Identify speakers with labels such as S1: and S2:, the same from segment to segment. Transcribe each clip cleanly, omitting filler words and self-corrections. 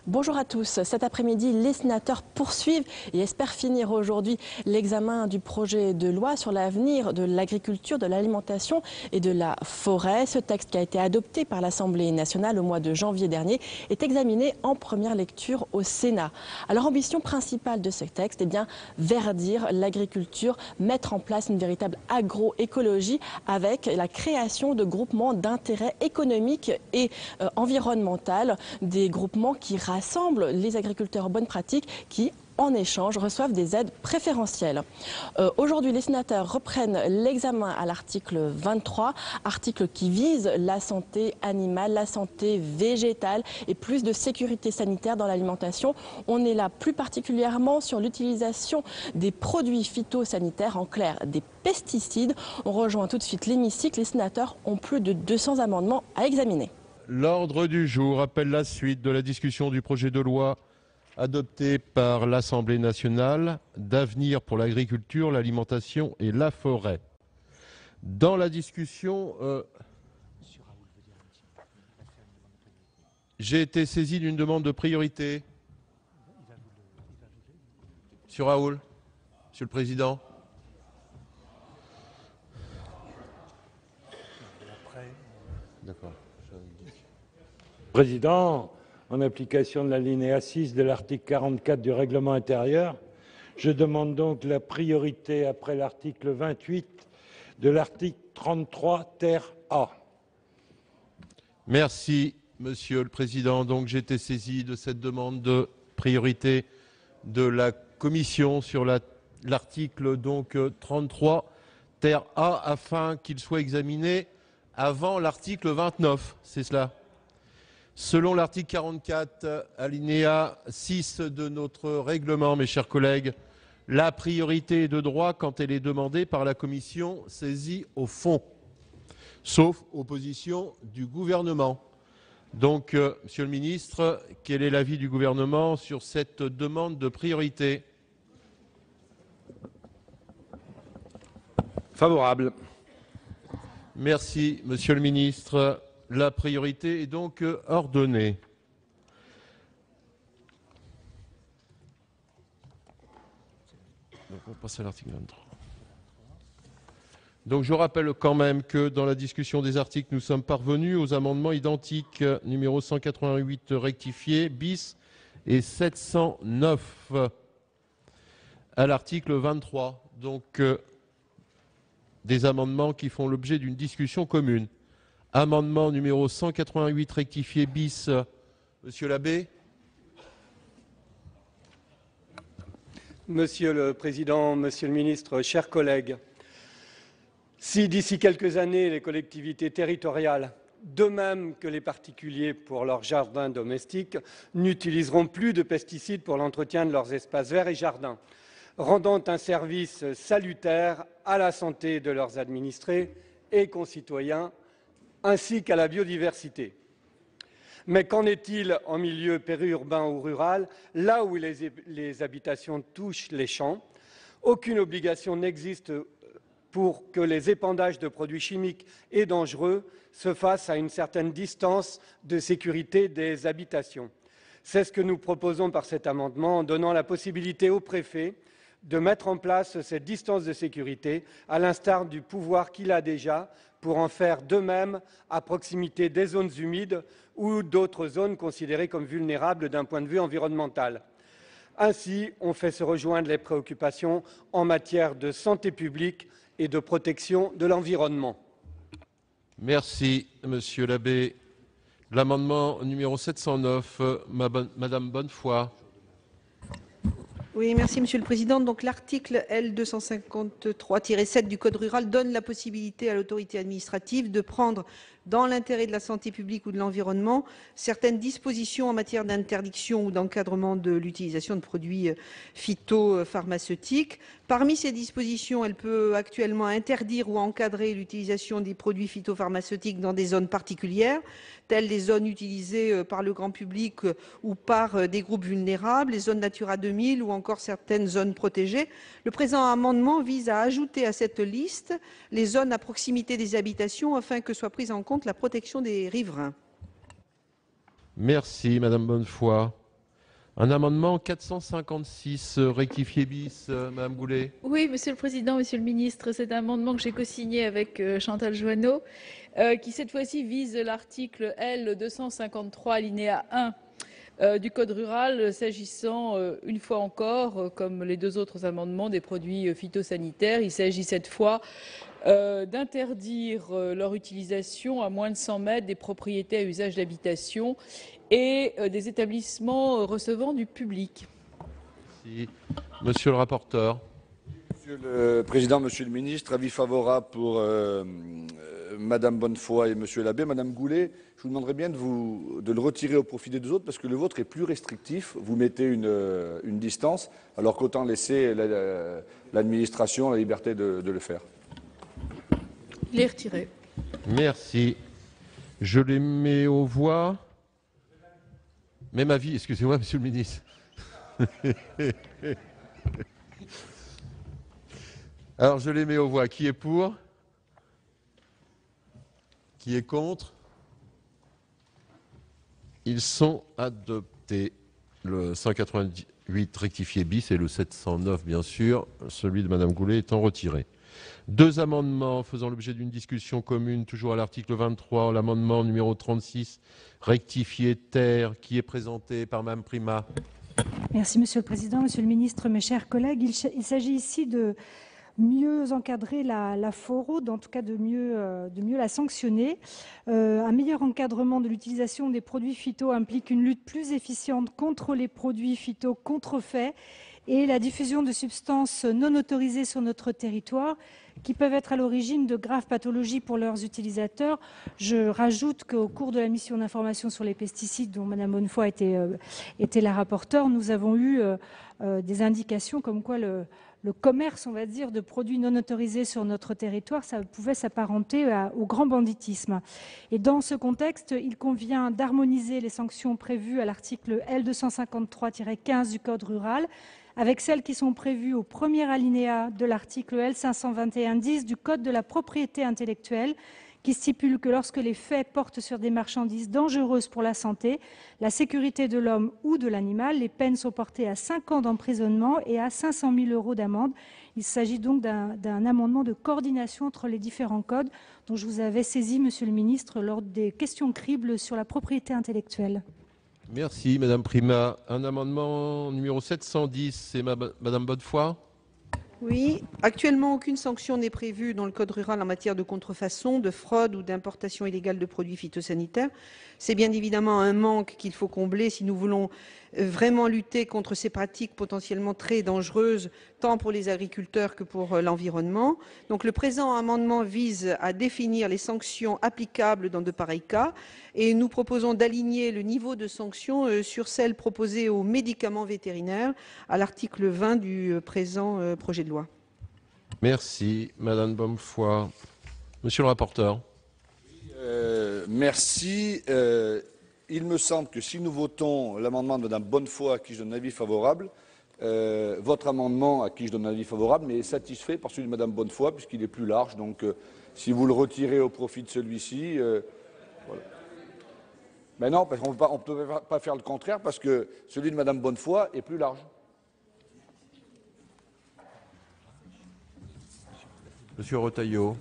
S1: Bonjour à tous. Cet après-midi, les sénateurs poursuivent et espèrent finir aujourd'hui l'examen du projet de loi sur l'avenir de l'agriculture, de l'alimentation et de la forêt. Ce texte qui a été adopté par l'Assemblée nationale au mois de janvier dernier est examiné en première lecture au Sénat. Alors, l'ambition principale de ce texte est bien verdir l'agriculture, mettre en place une véritable agroécologie avec la création de groupements d'intérêt économique et environnemental, des groupements qui rassemblent les agriculteurs bonnes pratiques qui, en échange, reçoivent des aides préférentielles. Aujourd'hui, les sénateurs reprennent l'examen à l'article 23, article qui vise la santé animale, la santé végétale et plus de sécurité sanitaire dans l'alimentation. On est là plus particulièrement sur l'utilisation des produits phytosanitaires, en clair des pesticides. On rejoint tout de suite l'hémicycle. Les sénateurs ont plus de 200 amendements à examiner.
S2: L'ordre du jour appelle la suite de la discussion du projet de loi adopté par l'Assemblée nationale d'avenir pour l'agriculture, l'alimentation et la forêt. Dans la discussion, j'ai été saisi d'une demande de priorité. Monsieur Raoul, Monsieur le Président. D'accord.
S3: Président, en application de l'alinéa 6 de l'article 44 du règlement intérieur, je demande donc la priorité après l'article 28 de l'article 33 ter A.
S2: Merci, Monsieur le Président. Donc j'ai été saisi de cette demande de priorité de la Commission sur l'article 33 ter A afin qu'il soit examiné avant l'article 29. C'est cela? Selon l'article 44, alinéa 6 de notre règlement, mes chers collègues, la priorité est de droit quand elle est demandée par la commission saisie au fond, sauf opposition du gouvernement. Donc, Monsieur le ministre, quel est l'avis du gouvernement sur cette demande de priorité?
S4: Favorable.
S2: Merci, Monsieur le ministre. La priorité est donc ordonnée. Donc on passe à l'article 23. Donc je rappelle quand même que dans la discussion des articles, nous sommes parvenus aux amendements identiques numéro 188 rectifié bis et 709 à l'article 23. Donc des amendements qui font l'objet d'une discussion commune. Amendement numéro 188 rectifié bis, Monsieur Labbé.
S4: Monsieur le Président, Monsieur le Ministre, chers collègues, si d'ici quelques années les collectivités territoriales, de même que les particuliers pour leurs jardins domestiques, n'utiliseront plus de pesticides pour l'entretien de leurs espaces verts et jardins, rendant un service salutaire à la santé de leurs administrés et concitoyens, ainsi qu'à la biodiversité. Mais qu'en est-il en milieu périurbain ou rural, là où les habitations touchent les champs? Aucune obligation n'existe pour que les épandages de produits chimiques et dangereux se fassent à une certaine distance de sécurité des habitations. C'est ce que nous proposons par cet amendement, en donnant la possibilité au préfet de mettre en place cette distance de sécurité, à l'instar du pouvoir qu'il a déjà pour en faire de même à proximité des zones humides ou d'autres zones considérées comme vulnérables d'un point de vue environnemental. Ainsi, on fait se rejoindre les préoccupations en matière de santé publique et de protection de l'environnement.
S2: Merci, Monsieur Labbé. L'amendement numéro 709, Madame Bonnefoy.
S5: Oui, merci Monsieur le Président. Donc l'article L 253-7 du Code rural donne la possibilité à l'autorité administrative de prendre dans l'intérêt de la santé publique ou de l'environnement, certaines dispositions en matière d'interdiction ou d'encadrement de l'utilisation de produits phytopharmaceutiques. Parmi ces dispositions, elle peut actuellement interdire ou encadrer l'utilisation des produits phytopharmaceutiques dans des zones particulières, telles les zones utilisées par le grand public ou par des groupes vulnérables, les zones Natura 2000 ou encore certaines zones protégées. Le présent amendement vise à ajouter à cette liste les zones à proximité des habitations afin que soit prise en compte la protection des riverains.
S2: Merci, Madame Bonnefoy. Un amendement 456 rectifié bis, Madame Goulet.
S6: Oui, Monsieur le Président, Monsieur le Ministre, c'est un amendement que j'ai co-signé avec Chantal Joanneau, qui cette fois-ci vise l'article L 253 alinéa 1 du Code rural, s'agissant une fois encore, comme les deux autres amendements, des produits phytosanitaires. Il s'agit cette fois d'interdire leur utilisation à moins de 100 mètres des propriétés à usage d'habitation et des établissements recevant du public.
S2: Merci. Monsieur le rapporteur.
S7: Monsieur le Président, Monsieur le Ministre, avis favorable pour Madame Bonnefoy et Monsieur Labbé. Madame Goulet, je vous demanderais bien de le retirer au profit des deux autres parce que le vôtre est plus restrictif. Vous mettez une distance, alors qu'autant laisser l'administration la liberté de le faire.
S6: Les retirer.
S2: Merci. Je les mets aux voix. Même avis, excusez-moi, Monsieur le Ministre. Alors, je les mets aux voix. Qui est pour? Qui est contre? Ils sont adoptés. Le 188 rectifié bis et le 709, bien sûr, celui de Madame Goulet étant retiré. Deux amendements faisant l'objet d'une discussion commune, toujours à l'article 23, l'amendement numéro 36, rectifié terre, qui est présenté par Mme Prima.
S8: Merci Monsieur le Président, Monsieur le Ministre, mes chers collègues. Il s'agit ici de mieux encadrer la fraude, en tout cas de mieux la sanctionner. Un meilleur encadrement de l'utilisation des produits phyto implique une lutte plus efficiente contre les produits phyto contrefaits et la diffusion de substances non autorisées sur notre territoire qui peuvent être à l'origine de graves pathologies pour leurs utilisateurs. Je rajoute qu'au cours de la mission d'information sur les pesticides, dont Mme Bonnefoy était la rapporteure, nous avons eu des indications comme quoi le commerce, on va dire, de produits non autorisés sur notre territoire, ça pouvait s'apparenter au grand banditisme. Et dans ce contexte, il convient d'harmoniser les sanctions prévues à l'article L253-15 du Code rural avec celles qui sont prévues au premier alinéa de l'article L521-10 du Code de la propriété intellectuelle, qui stipule que lorsque les faits portent sur des marchandises dangereuses pour la santé, la sécurité de l'homme ou de l'animal, les peines sont portées à 5 ans d'emprisonnement et à 500 000 € d'amende. Il s'agit donc d'un amendement de coordination entre les différents codes dont je vous avais saisi, Monsieur le Ministre, lors des questions cribles sur la propriété intellectuelle.
S2: Merci, Madame Prima. Un amendement numéro 710, c'est Madame Bonnefoy.
S5: Oui, actuellement, aucune sanction n'est prévue dans le Code rural en matière de contrefaçon, de fraude ou d'importation illégale de produits phytosanitaires. C'est bien évidemment un manque qu'il faut combler si nous voulons vraiment lutter contre ces pratiques potentiellement très dangereuses, tant pour les agriculteurs que pour l'environnement. Donc le présent amendement vise à définir les sanctions applicables dans de pareils cas et nous proposons d'aligner le niveau de sanctions sur celles proposées aux médicaments vétérinaires à l'article 20 du présent projet de loi.
S2: Merci, Madame Bonnefoy. Monsieur le rapporteur.
S7: Merci. Il me semble que si nous votons l'amendement de Mme Bonnefoy, à qui je donne un avis favorable, votre amendement, à qui je donne un avis favorable, mais est satisfait par celui de Mme Bonnefoy, puisqu'il est plus large. Donc, si vous le retirez au profit de celui-ci, voilà. Mais non, parce qu'on ne peut pas faire le contraire, parce que celui de Mme Bonnefoy est plus large.
S2: Monsieur Retailleau.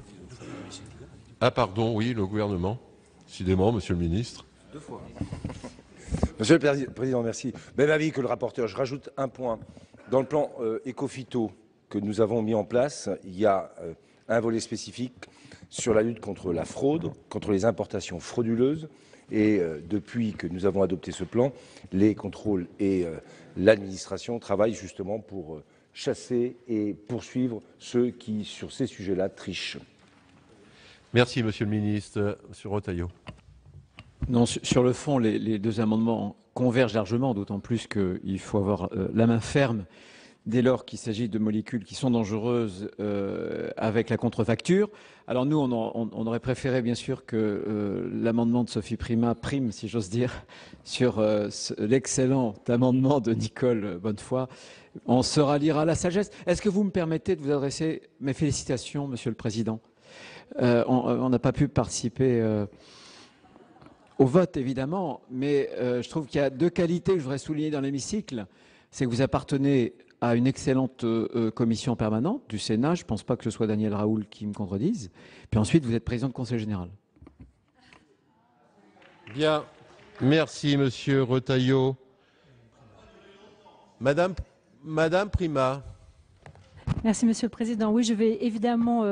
S2: Ah pardon, oui, le gouvernement. Décidément, Monsieur le Ministre.
S9: Deux fois. Monsieur le Président, merci. Même avis que le rapporteur. Je rajoute un point. Dans le plan éco-phyto que nous avons mis en place, il y a un volet spécifique sur la lutte contre la fraude, contre les importations frauduleuses. Et depuis que nous avons adopté ce plan, les contrôles et l'administration travaillent justement pour chasser et poursuivre ceux qui, sur ces sujets-là, trichent.
S2: Merci, Monsieur le ministre. Monsieur Retailleau.
S10: Non, sur le fond, les deux amendements convergent largement, d'autant plus qu'il faut avoir la main ferme dès lors qu'il s'agit de molécules qui sont dangereuses avec la contrefacture. Alors nous, on aurait préféré bien sûr que l'amendement de Sophie Primas prime, si j'ose dire, sur l'excellent amendement de Nicole Bonnefoy. On se ralliera à la sagesse. Est-ce que vous me permettez de vous adresser mes félicitations, Monsieur le Président? On n'a pas pu participer au vote, évidemment, mais je trouve qu'il y a deux qualités que je voudrais souligner dans l'hémicycle. C'est que vous appartenez à une excellente commission permanente du Sénat. Je ne pense pas que ce soit Daniel Raoult qui me contredise. Puis ensuite, vous êtes président de conseil général.
S2: Bien. Merci, Monsieur Retailleau. Madame Primas.
S8: Merci, Monsieur le Président. Oui, je vais évidemment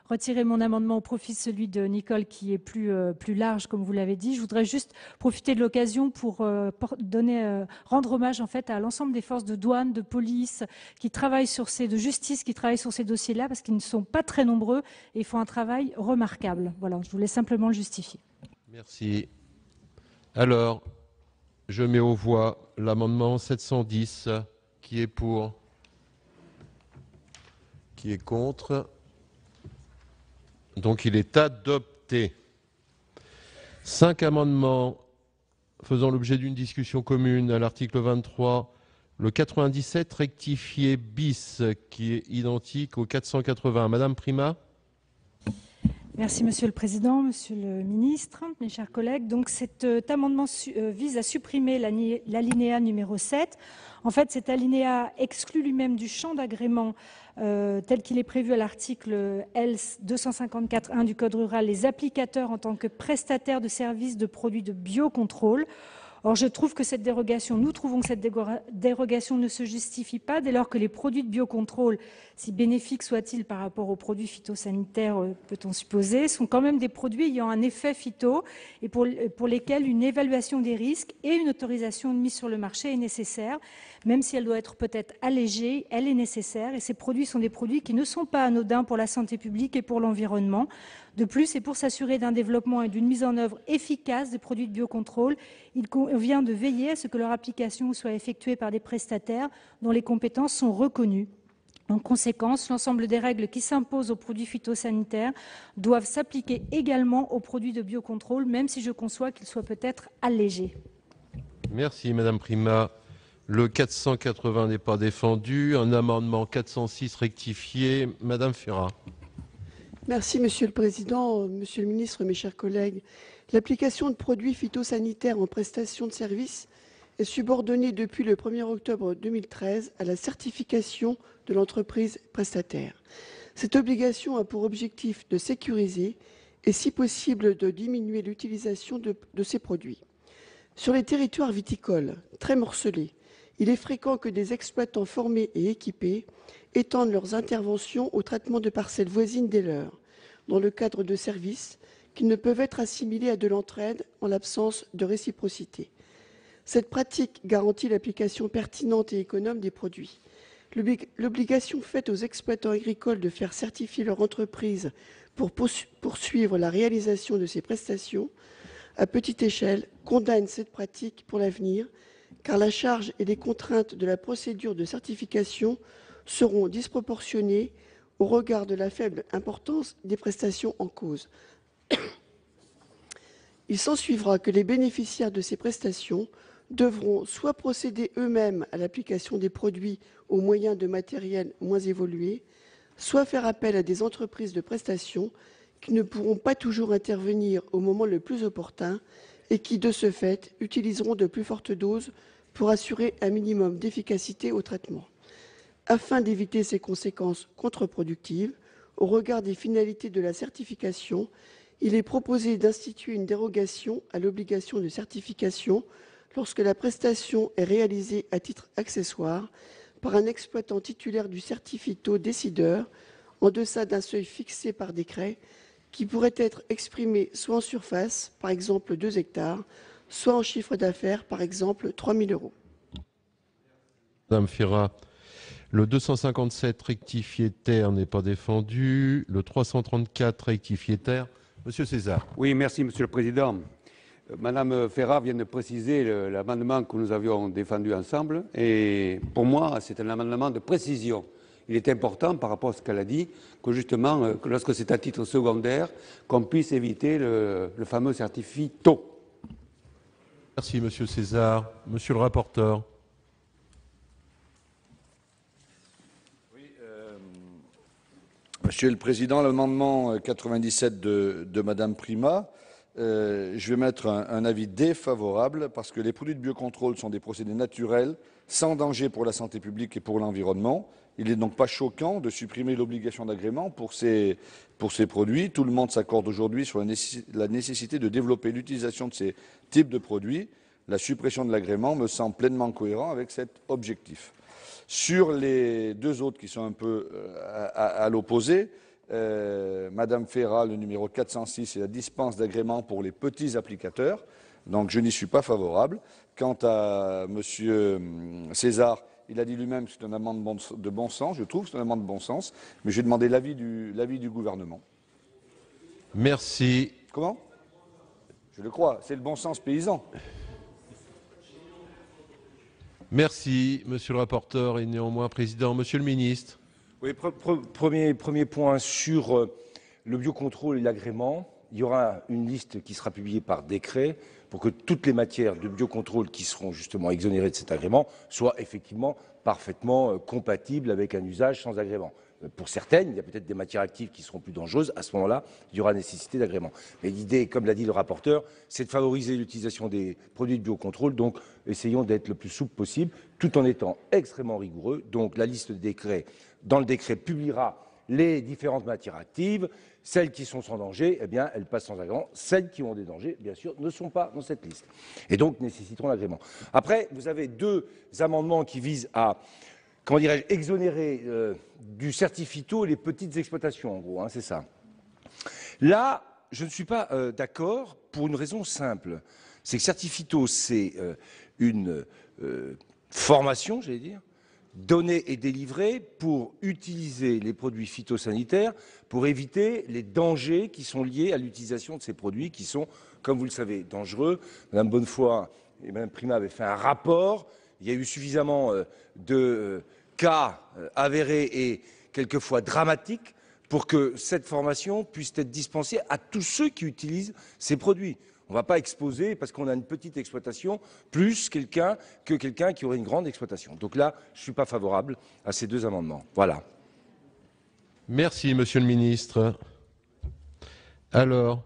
S8: retirer mon amendement au profit de celui de Nicole qui est plus large, comme vous l'avez dit. Je voudrais juste profiter de l'occasion pour rendre hommage en fait à l'ensemble des forces de douane, de police, de justice qui travaillent sur ces dossiers-là parce qu'ils ne sont pas très nombreux et font un travail remarquable. Voilà, je voulais simplement le justifier.
S2: Merci. Alors, je mets aux voix l'amendement 710. Qui est pour? Qui est contre? Donc il est adopté. 5 amendements faisant l'objet d'une discussion commune à l'article 23. Le 97 rectifié bis qui est identique au 480. Madame Primas.
S8: Merci Monsieur le Président, Monsieur le Ministre, mes chers collègues. Donc cet amendement vise à supprimer l'alinéa numéro 7. En fait, cet alinéa exclut lui-même du champ d'agrément tel qu'il est prévu à l'article L 254.1 du Code rural les applicateurs en tant que prestataires de services de produits de biocontrôle. Or, nous trouvons que cette dérogation ne se justifie pas dès lors que les produits de biocontrôle, si bénéfiques soient-ils par rapport aux produits phytosanitaires, peut-on supposer, sont quand même des produits ayant un effet phyto et pour lesquels une évaluation des risques et une autorisation de mise sur le marché est nécessaire. Même si elle doit être peut-être allégée, elle est nécessaire et ces produits sont des produits qui ne sont pas anodins pour la santé publique et pour l'environnement. De plus, et pour s'assurer d'un développement et d'une mise en œuvre efficace des produits de biocontrôle, il convient de veiller à ce que leur application soit effectuée par des prestataires dont les compétences sont reconnues. En conséquence, l'ensemble des règles qui s'imposent aux produits phytosanitaires doivent s'appliquer également aux produits de biocontrôle, même si je conçois qu'ils soient peut-être allégés.
S2: Merci Madame Primas. Le 480 n'est pas défendu. Un amendement 406 rectifié. Madame Ferrat.
S11: Merci Monsieur le Président, Monsieur le Ministre, mes chers collègues. L'application de produits phytosanitaires en prestation de services est subordonnée depuis le 1er octobre 2013 à la certification de l'entreprise prestataire. Cette obligation a pour objectif de sécuriser et, si possible, de diminuer l'utilisation de ces produits. Sur les territoires viticoles, très morcelés, il est fréquent que des exploitants formés et équipés étendent leurs interventions au traitement de parcelles voisines des leurs, dans le cadre de services qui ne peuvent être assimilés à de l'entraide en l'absence de réciprocité. Cette pratique garantit l'application pertinente et économe des produits. L'obligation faite aux exploitants agricoles de faire certifier leur entreprise pour poursuivre la réalisation de ces prestations à petite échelle condamne cette pratique pour l'avenir, car la charge et les contraintes de la procédure de certification seront disproportionnées au regard de la faible importance des prestations en cause. Il s'ensuivra que les bénéficiaires de ces prestations devront soit procéder eux-mêmes à l'application des produits au moyen de matériel moins évolué, soit faire appel à des entreprises de prestations qui ne pourront pas toujours intervenir au moment le plus opportun et qui, de ce fait, utiliseront de plus fortes doses pour assurer un minimum d'efficacité au traitement. Afin d'éviter ces conséquences contre-productives, au regard des finalités de la certification, il est proposé d'instituer une dérogation à l'obligation de certification lorsque la prestation est réalisée à titre accessoire par un exploitant titulaire du certificat décideur en deçà d'un seuil fixé par décret qui pourrait être exprimé soit en surface, par exemple 2 hectares, soit en chiffre d'affaires, par exemple 3 000 €.
S2: Madame Ferrat, le 257 rectifié terre n'est pas défendu. Le 334 rectifié terre Monsieur César.
S12: Oui, merci Monsieur le Président. Madame Ferrat vient de préciser l'amendement que nous avions défendu ensemble et pour moi, c'est un amendement de précision. Il est important par rapport à ce qu'elle a dit que justement, que lorsque c'est à titre secondaire, qu'on puisse éviter le fameux certificat taux.
S2: Merci Monsieur César. Monsieur le rapporteur.
S7: Monsieur le Président, l'amendement 97 de Madame Prima, je vais mettre un avis défavorable parce que les produits de biocontrôle sont des procédés naturels, sans danger pour la santé publique et pour l'environnement. Il n'est donc pas choquant de supprimer l'obligation d'agrément pour ces produits. Tout le monde s'accorde aujourd'hui sur la nécessité de développer l'utilisation de ces types de produits. La suppression de l'agrément me semble pleinement cohérent avec cet objectif. Sur les deux autres qui sont un peu à l'opposé, Madame Ferrat, le numéro 406, c'est la dispense d'agrément pour les petits applicateurs. Donc je n'y suis pas favorable. Quant à Monsieur César, il a dit lui-même que c'est un amendement de bon sens. Je trouve que c'est un amendement de bon sens, mais j'ai demandé l'avis du gouvernement.
S2: Merci.
S7: Comment? Je le crois, c'est le bon sens paysan.
S2: Merci, Monsieur le rapporteur et néanmoins président. Monsieur le ministre.
S9: Oui, premier point sur le biocontrôle et l'agrément. Il y aura une liste qui sera publiée par décret pour que toutes les matières de biocontrôle qui seront justement exonérées de cet agrément soient effectivement parfaitement compatibles avec un usage sans agrément. Pour certaines, il y a peut-être des matières actives qui seront plus dangereuses. À ce moment-là, il y aura nécessité d'agrément. Mais l'idée, comme l'a dit le rapporteur, c'est de favoriser l'utilisation des produits de biocontrôle. Donc, essayons d'être le plus souple possible, tout en étant extrêmement rigoureux. Donc, la liste de décrets, dans le décret, publiera les différentes matières actives. Celles qui sont sans danger, eh bien, elles passent sans agrément. Celles qui ont des dangers, bien sûr, ne sont pas dans cette liste. Et donc, nécessiteront l'agrément. Après, vous avez deux amendements qui visent à, comment dirais-je, exonérer du certificat les petites exploitations, en gros, hein, c'est ça. Là, je ne suis pas d'accord pour une raison simple. C'est que certificat, c'est une formation, j'allais dire, donnée et délivrée pour utiliser les produits phytosanitaires pour éviter les dangers qui sont liés à l'utilisation de ces produits qui sont, comme vous le savez, dangereux. Madame Bonnefoy et Madame Prima avaient fait un rapport. Il y a eu suffisamment de cas avérés et quelquefois dramatiques pour que cette formation puisse être dispensée à tous ceux qui utilisent ces produits. On ne va pas exposer, parce qu'on a une petite exploitation, plus quelqu'un qui aurait une grande exploitation. Donc là, je ne suis pas favorable à ces deux amendements. Voilà.
S2: Merci, Monsieur le ministre. Alors,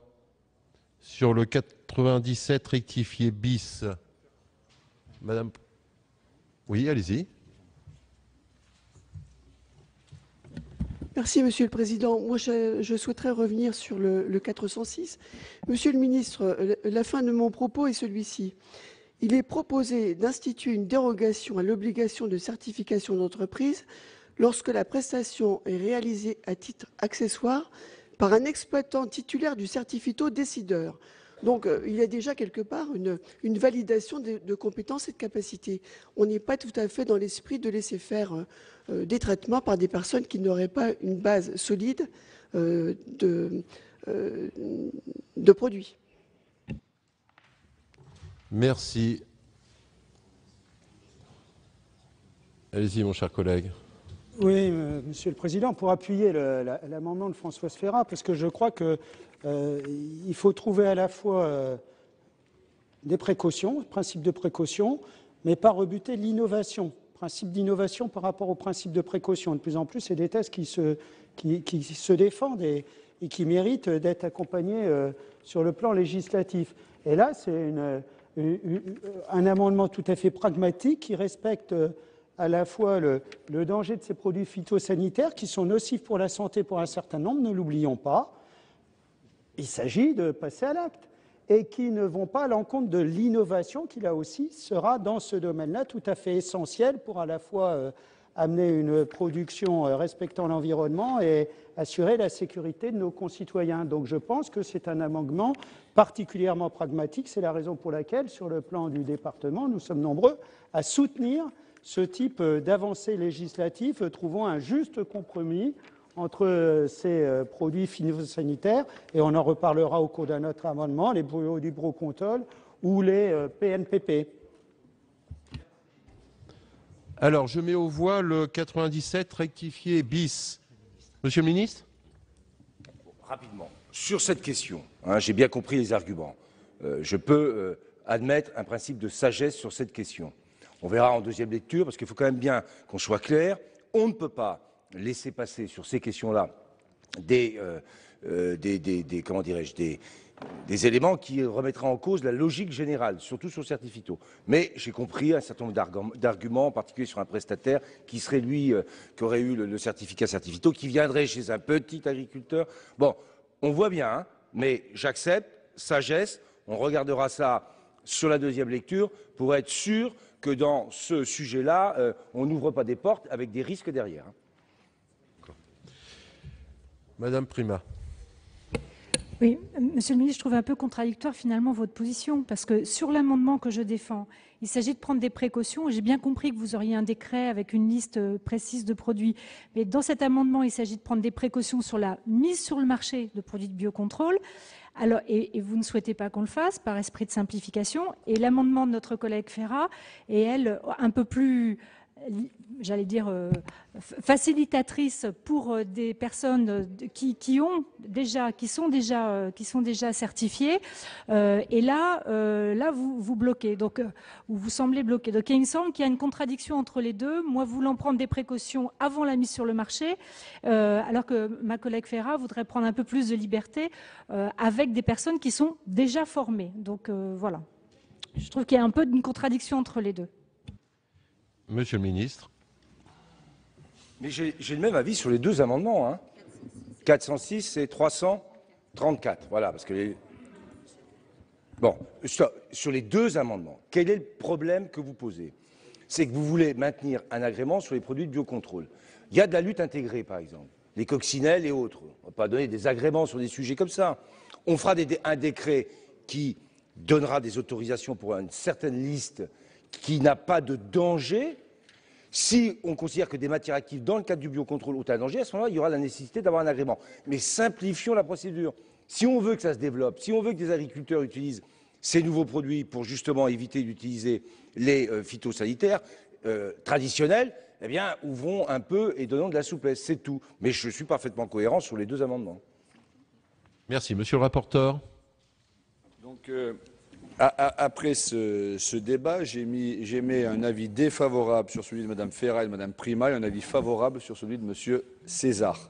S2: sur le 97 rectifié bis, Madame... Oui, allez-y.
S11: Merci, Monsieur le Président. Moi, je souhaiterais revenir sur le 406. Monsieur le ministre, la fin de mon propos est celui-ci. Il est proposé d'instituer une dérogation à l'obligation de certification d'entreprise lorsque la prestation est réalisée à titre accessoire par un exploitant titulaire du certificat décideur. Donc, il y a déjà quelque part une validation de compétences et de capacités. On n'est pas tout à fait dans l'esprit de laisser faire des traitements par des personnes qui n'auraient pas une base solide de produits.
S2: Merci. Allez-y, mon cher collègue.
S13: Oui, Monsieur le Président, pour appuyer l'amendement de Françoise Ferrat, parce que je crois qu'il faut trouver à la fois des précautions, principe de précaution, mais pas rebuter l'innovation, principe d'innovation par rapport au principe de précaution. De plus en plus, c'est des tests qui se défendent et qui méritent d'être accompagnés sur le plan législatif. Et là, c'est un amendement tout à fait pragmatique qui respecte à la fois le danger de ces produits phytosanitaires qui sont nocifs pour la santé pour un certain nombre, ne l'oublions pas. Il s'agit de passer à l'acte et qui ne vont pas à l'encontre de l'innovation qui, là aussi, sera dans ce domaine-là tout à fait essentiel pour à la fois amener une production respectant l'environnement et assurer la sécurité de nos concitoyens. Donc je pense que c'est un amendement particulièrement pragmatique. C'est la raison pour laquelle, sur le plan du département, nous sommes nombreux à soutenir ce type d'avancée législative, trouvant un juste compromis entre ces produits phytosanitaires, et on en reparlera au cours d'un autre amendement, les produits Brocontrol ou les PNPP.
S2: Alors, je mets aux voix le 97 rectifié bis. Monsieur le ministre?
S9: Rapidement, sur cette question, j'ai bien compris les arguments. Je peux admettre un principe de sagesse sur cette question. On verra en deuxième lecture, parce qu'il faut quand même bien qu'on soit clair. On ne peut pas laisser passer sur ces questions-là des éléments qui remettraient en cause la logique générale, surtout sur le certificat. Mais j'ai compris un certain nombre d'arguments, en particulier sur un prestataire qui serait lui, qui aurait eu le certificat, qui viendrait chez un petit agriculteur. Bon, on voit bien, mais j'accepte, sagesse, on regardera ça sur la deuxième lecture pour être sûr que dans ce sujet-là, on n'ouvre pas des portes avec des risques derrière.
S2: Madame Prima.
S8: Oui, Monsieur le ministre, je trouve un peu contradictoire finalement votre position, parce que sur l'amendement que je défends, il s'agit de prendre des précautions. J'ai bien compris que vous auriez un décret avec une liste précise de produits, mais dans cet amendement, il s'agit de prendre des précautions sur la mise sur le marché de produits de biocontrôle. Alors, et vous ne souhaitez pas qu'on le fasse par esprit de simplification. Et l'amendement de notre collègue Ferrat est, elle, un peu plus, j'allais dire, facilitatrice pour des personnes qui sont déjà certifiées. Et là, vous bloquez, donc vous semblez bloquer. Donc il me semble qu'il y a une contradiction entre les deux. Moi, voulant prendre des précautions avant la mise sur le marché, alors que ma collègue Ferrat voudrait prendre un peu plus de liberté avec des personnes qui sont déjà formées. Donc voilà. Je trouve qu'il y a un peu d'une contradiction entre les deux.
S2: Monsieur le ministre.
S9: Mais j'ai le même avis sur les deux amendements, hein. 406 et 334. Voilà, parce que bon, sur les deux amendements, quel est le problème que vous posez? C'est que vous voulez maintenir un agrément sur les produits de biocontrôle. Il y a de la lutte intégrée, par exemple, les coccinelles et autres. On ne va pas donner des agréments sur des sujets comme ça. On fera un décret qui donnera des autorisations pour une certaine liste qui n'a pas de danger. Si on considère que des matières actives dans le cadre du biocontrôle ont un danger, à ce moment-là, il y aura la nécessité d'avoir un agrément. Mais simplifions la procédure. Si on veut que ça se développe, si on veut que des agriculteurs utilisent ces nouveaux produits pour justement éviter d'utiliser les phytosanitaires traditionnels, eh bien, ouvrons un peu et donnons de la souplesse, c'est tout. Mais je suis parfaitement cohérent sur les deux amendements.
S2: Merci. Monsieur le rapporteur.
S7: Donc, après ce débat, j'émets un avis défavorable sur celui de Mme Ferrat et de Mme Prima et un avis favorable sur celui de M. César.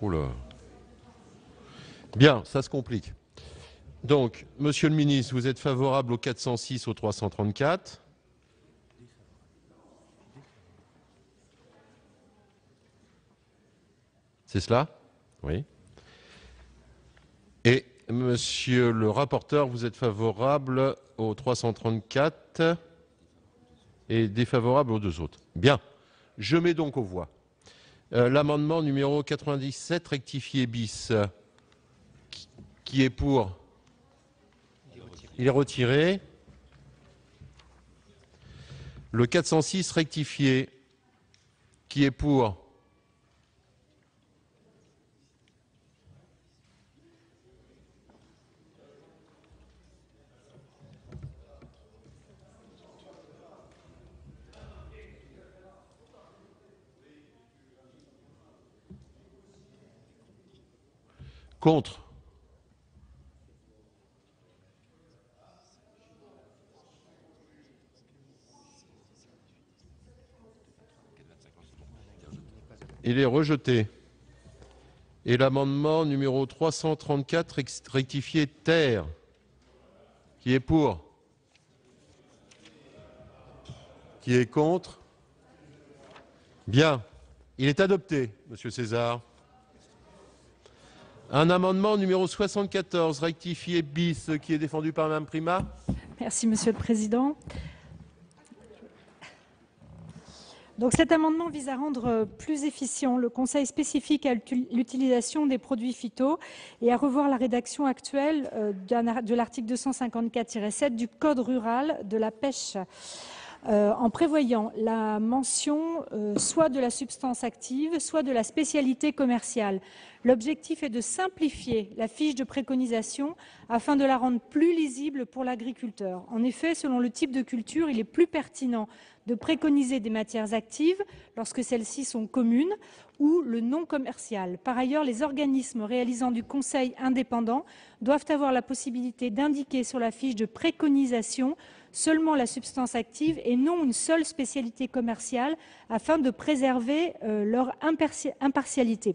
S2: Oula. Bien, ça se complique. Donc, Monsieur le ministre, vous êtes favorable au 406, au 334. C'est cela? Oui. Et monsieur le rapporteur, vous êtes favorable au 334 et défavorable aux deux autres. Bien. Je mets donc aux voix l'amendement numéro 97 rectifié bis. Qui est pour? Il est retiré. Le 406 rectifié. Qui est pour? Contre. Il est rejeté. Et l'amendement numéro 334 rectifié terre. Qui est pour? Qui est contre? Bien. Il est adopté, Monsieur César. Un amendement numéro 74 rectifié bis qui est défendu par Mme Prima.
S8: Merci Monsieur le Président. Donc cet amendement vise à rendre plus efficient le conseil spécifique à l'utilisation des produits phyto et à revoir la rédaction actuelle de l'article 254-7 du Code rural de la pêche. en prévoyant la mention soit de la substance active, soit de la spécialité commerciale. L'objectif est de simplifier la fiche de préconisation afin de la rendre plus lisible pour l'agriculteur. En effet, selon le type de culture, il est plus pertinent de préconiser des matières actives lorsque celles-ci sont communes ou le non commercial. Par ailleurs, les organismes réalisant du conseil indépendant doivent avoir la possibilité d'indiquer sur la fiche de préconisation seulement la substance active et non une seule spécialité commerciale afin de préserver leur impartialité.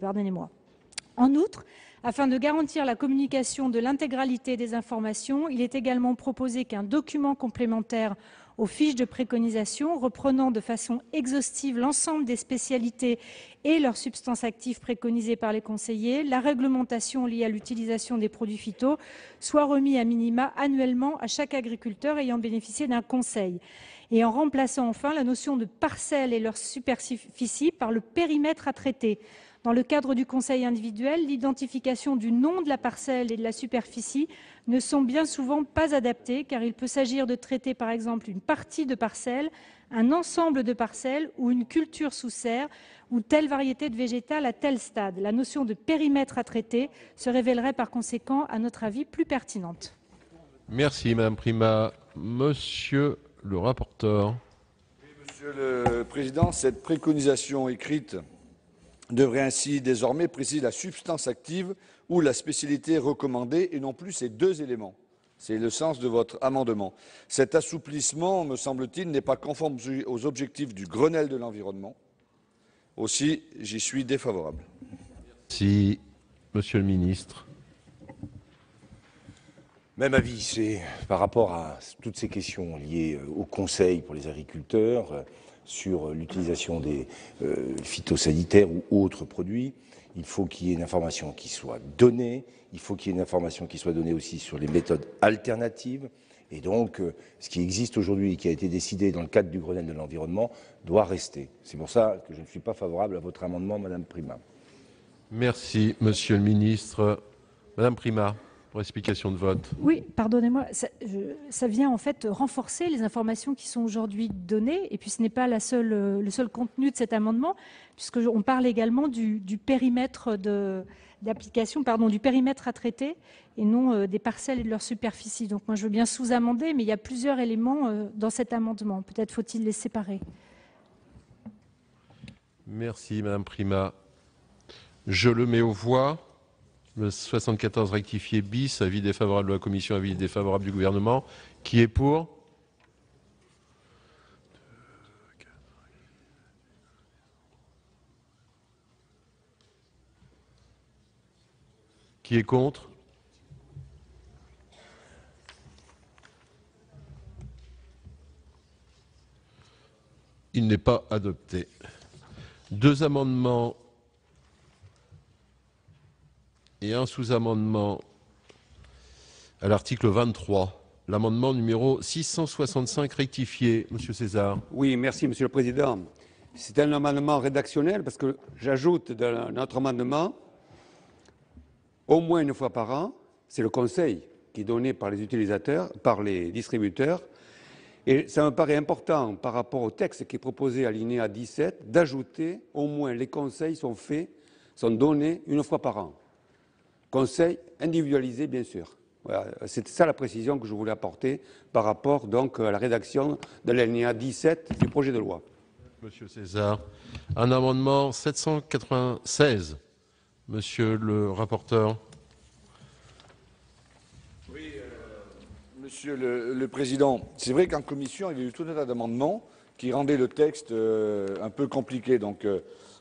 S8: En outre, afin de garantir la communication de l'intégralité des informations, il est également proposé qu'un document complémentaire aux fiches de préconisation reprenant de façon exhaustive l'ensemble des spécialités et leurs substances actives préconisées par les conseillers, la réglementation liée à l'utilisation des produits phyto soit remis à minima annuellement à chaque agriculteur ayant bénéficié d'un conseil. Et en remplaçant enfin la notion de parcelle et leur superficie par le périmètre à traiter. Dans le cadre du conseil individuel, l'identification du nom de la parcelle et de la superficie ne sont bien souvent pas adaptées car il peut s'agir de traiter par exemple une partie de parcelle, un ensemble de parcelles ou une culture sous serre ou telle variété de végétal à tel stade. La notion de périmètre à traiter se révélerait par conséquent, à notre avis, plus pertinente.
S2: Merci Madame Prima. Monsieur le rapporteur.
S7: Oui, Monsieur le Président, cette préconisation écrite devrait ainsi désormais préciser la substance active ou la spécialité recommandée et non plus ces deux éléments. C'est le sens de votre amendement. Cet assouplissement, me semble-t-il, n'est pas conforme aux objectifs du Grenelle de l'environnement. Aussi, j'y suis défavorable.
S2: Merci, Monsieur le Ministre.
S9: Même avis, c'est par rapport à toutes ces questions liées au conseil pour les agriculteurs, sur l'utilisation des phytosanitaires ou autres produits. Il faut qu'il y ait une information qui soit donnée, il faut qu'il y ait une information qui soit donnée aussi sur les méthodes alternatives. Et donc, ce qui existe aujourd'hui et qui a été décidé dans le cadre du Grenelle de l'environnement doit rester. C'est pour ça que je ne suis pas favorable à votre amendement, Madame Prima.
S2: Merci, Monsieur le Ministre. Madame Prima, pour explication de vote.
S8: Oui, pardonnez-moi, ça vient en fait renforcer les informations qui sont aujourd'hui données, et puis ce n'est pas le seul contenu de cet amendement, puisqu'on parle également du périmètre d'application, du périmètre à traiter, et non des parcelles et de leur superficie. Donc moi je veux bien sous-amender, mais il y a plusieurs éléments dans cet amendement. Peut-être faut-il les séparer.
S2: Merci Madame Prima. Je le mets aux voix. Le 74 rectifié bis, avis défavorable de la Commission, avis défavorable du Gouvernement. Qui est pour? Qui est contre? Il n'est pas adopté. Deux amendements et un sous-amendement à l'article 23. L'amendement numéro 665 rectifié. Monsieur César.
S12: Oui, merci Monsieur le Président. C'est un amendement rédactionnel parce que j'ajoute dans notre amendement au moins une fois par an, c'est le conseil qui est donné par les utilisateurs, par les distributeurs. Et ça me paraît important par rapport au texte qui est proposé à l'alinéa 17 d'ajouter au moins les conseils sont donnés une fois par an. Conseil individualisé, bien sûr. Voilà, c'est ça la précision que je voulais apporter par rapport donc à la rédaction de l'alinéa 17 du projet de loi.
S2: Monsieur César. Un amendement 796. Monsieur le rapporteur.
S7: Oui, Monsieur le Président, c'est vrai qu'en commission, il y a eu tout un tas d'amendements qui rendaient le texte un peu compliqué. Donc,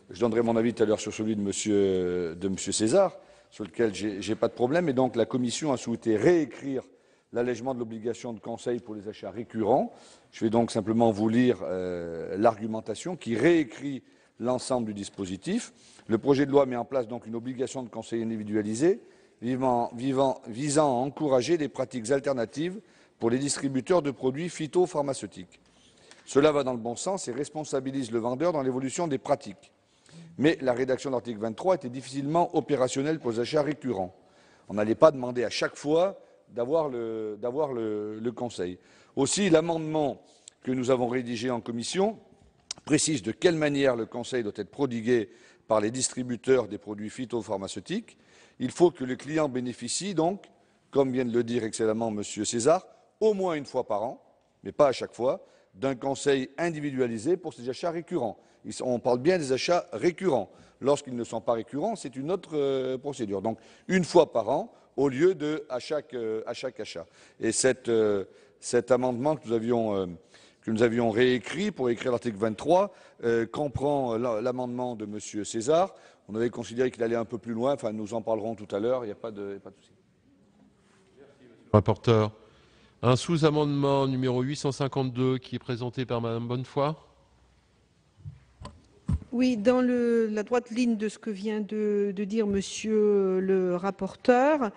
S7: je donnerai mon avis tout à l'heure sur celui de Monsieur César, sur lequel j'ai pas de problème. Et donc, la Commission a souhaité réécrire l'allègement de l'obligation de conseil pour les achats récurrents. Je vais donc simplement vous lire l'argumentation qui réécrit l'ensemble du dispositif. Le projet de loi met en place donc une obligation de conseil individualisé visant à encourager des pratiques alternatives pour les distributeurs de produits phytopharmaceutiques. Cela va dans le bon sens et responsabilise le vendeur dans l'évolution des pratiques. Mais la rédaction de l'article 23 était difficilement opérationnelle pour les achats récurrents. On n'allait pas demander à chaque fois d'avoir le conseil. Aussi, l'amendement que nous avons rédigé en commission précise de quelle manière le conseil doit être prodigué par les distributeurs des produits phytopharmaceutiques. Il faut que le client bénéficie donc, comme vient de le dire excellemment M. César, au moins une fois par an, mais pas à chaque fois, d'un conseil individualisé pour ces achats récurrents. On parle bien des achats récurrents. Lorsqu'ils ne sont pas récurrents, c'est une autre procédure. Donc, une fois par an, au lieu de à chaque achat. Et cet amendement que nous avions réécrit pour écrire l'article 23 comprend l'amendement de M. César. On avait considéré qu'il allait un peu plus loin. Enfin, nous en parlerons tout à l'heure. Il n'y a pas de souci.
S2: Rapporteur. Un sous-amendement numéro 852 qui est présenté par Madame Bonnefoy.
S5: Oui, dans la droite ligne de ce que vient de dire Monsieur le rapporteur,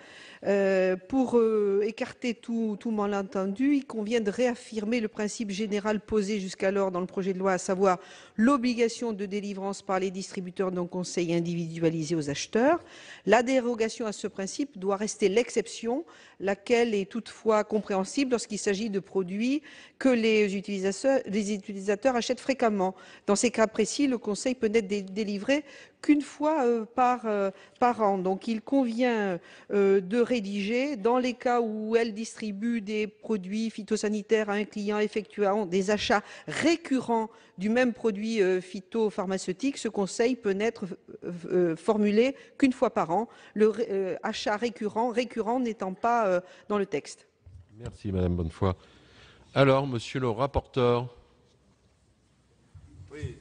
S5: pour écarter tout malentendu, il convient de réaffirmer le principe général posé jusqu'alors dans le projet de loi, à savoir l'obligation de délivrance par les distributeurs d'un conseil individualisé aux acheteurs. La dérogation à ce principe doit rester l'exception, laquelle est toutefois compréhensible lorsqu'il s'agit de produits que les utilisateurs achètent fréquemment. Dans ces cas précis, le conseil peut n'être délivré qu'une fois par an. Donc il convient de rédiger, dans les cas où elle distribue des produits phytosanitaires à un client effectuant des achats récurrents du même produit phytopharmaceutique, ce conseil peut n'être formulé qu'une fois par an, le achat récurrent n'étant pas dans le texte.
S2: Merci Madame Bonnefoy. Alors, Monsieur le rapporteur.
S7: Oui.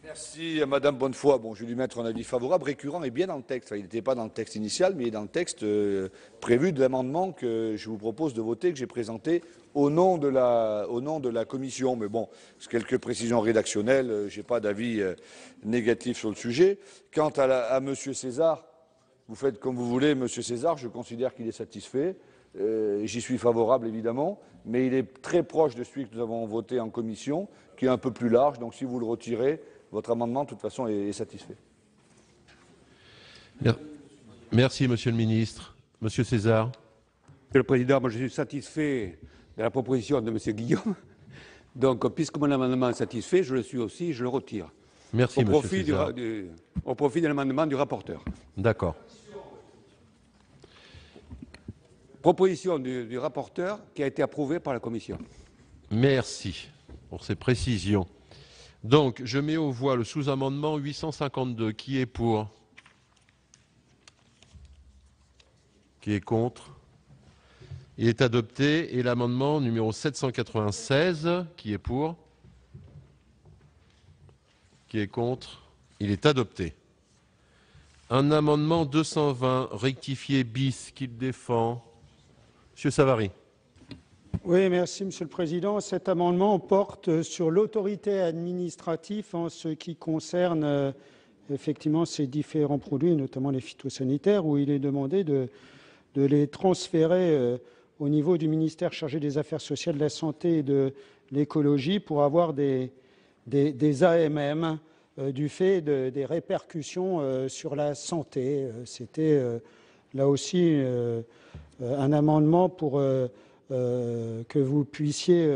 S7: Merci à Madame Bonnefoy. Bon, je vais lui mettre un avis favorable. Récurrent est bien dans le texte. Enfin, il n'était pas dans le texte initial, mais il est dans le texte prévu de l'amendement que je vous propose de voter, que j'ai présenté au nom de la commission. Mais bon, c'est quelques précisions rédactionnelles. Je n'ai pas d'avis négatif sur le sujet. Quant à Monsieur César, vous faites comme vous voulez, Monsieur César. Je considère qu'il est satisfait. J'y suis favorable, évidemment, mais il est très proche de celui que nous avons voté en commission, qui est un peu plus large. Donc, si vous le retirez, votre amendement, de toute façon, est satisfait.
S2: Merci, Monsieur le ministre. Monsieur César.
S12: Monsieur le Président, moi, je suis satisfait de la proposition de M. Guillaume. Donc, puisque mon amendement est satisfait, je le suis aussi, je le retire.
S2: Merci, M. César.
S12: Au profit de l'amendement du rapporteur.
S2: D'accord.
S12: Proposition du rapporteur qui a été approuvée par la commission.
S2: Merci pour ces précisions. Donc, je mets aux voix le sous-amendement 852. Qui est pour? Qui est contre? Il est adopté. Et l'amendement numéro 796, qui est pour? Qui est contre? Il est adopté. Un amendement 220, rectifié bis, qui le défend. Monsieur Savary.
S13: Oui, merci Monsieur le Président. Cet amendement porte sur l'autorité administrative en ce qui concerne effectivement ces différents produits, notamment les phytosanitaires, où il est demandé de les transférer au niveau du ministère chargé des Affaires sociales, de la Santé et de l'Écologie pour avoir des AMM du fait des répercussions sur la santé. C'était là aussi un amendement pour que vous puissiez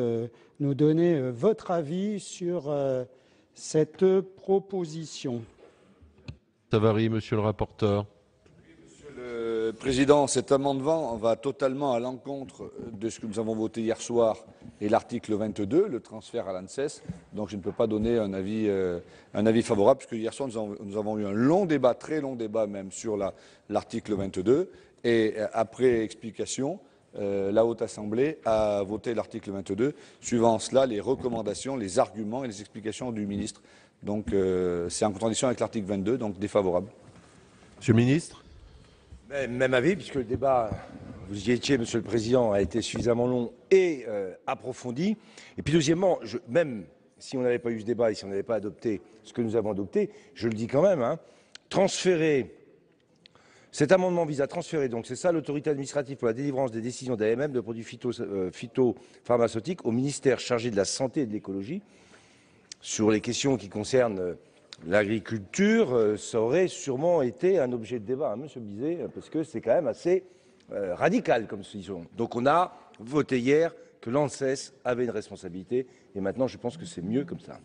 S13: nous donner votre avis sur cette proposition.
S2: Savary, monsieur le rapporteur.
S7: Monsieur le Président, cet amendement va totalement à l'encontre de ce que nous avons voté hier soir et l'article 22, le transfert à l'ANSES. Donc je ne peux pas donner un avis favorable, puisque hier soir nous avons eu un long débat, très long débat même, sur l'article 22. Et après explication, la Haute Assemblée a voté l'article 22, suivant cela les recommandations, les arguments et les explications du ministre. Donc c'est en contradiction avec l'article 22, donc défavorable.
S2: Monsieur le ministre.
S9: Même avis, puisque le débat, vous y étiez, Monsieur le Président, a été suffisamment long et approfondi. Et puis deuxièmement, même si on n'avait pas eu ce débat et si on n'avait pas adopté ce que nous avons adopté, je le dis quand même, transférer. Cet amendement vise à transférer, donc c'est ça, l'autorité administrative pour la délivrance des décisions d'AMM de produits phytopharmaceutiques au ministère chargé de la Santé et de l'Écologie. Sur les questions qui concernent l'agriculture, ça aurait sûrement été un objet de débat, Monsieur Bizet, parce que c'est quand même assez radical comme décision. Donc on a voté hier que l'ANSES avait une responsabilité. Et maintenant, je pense que c'est mieux comme ça.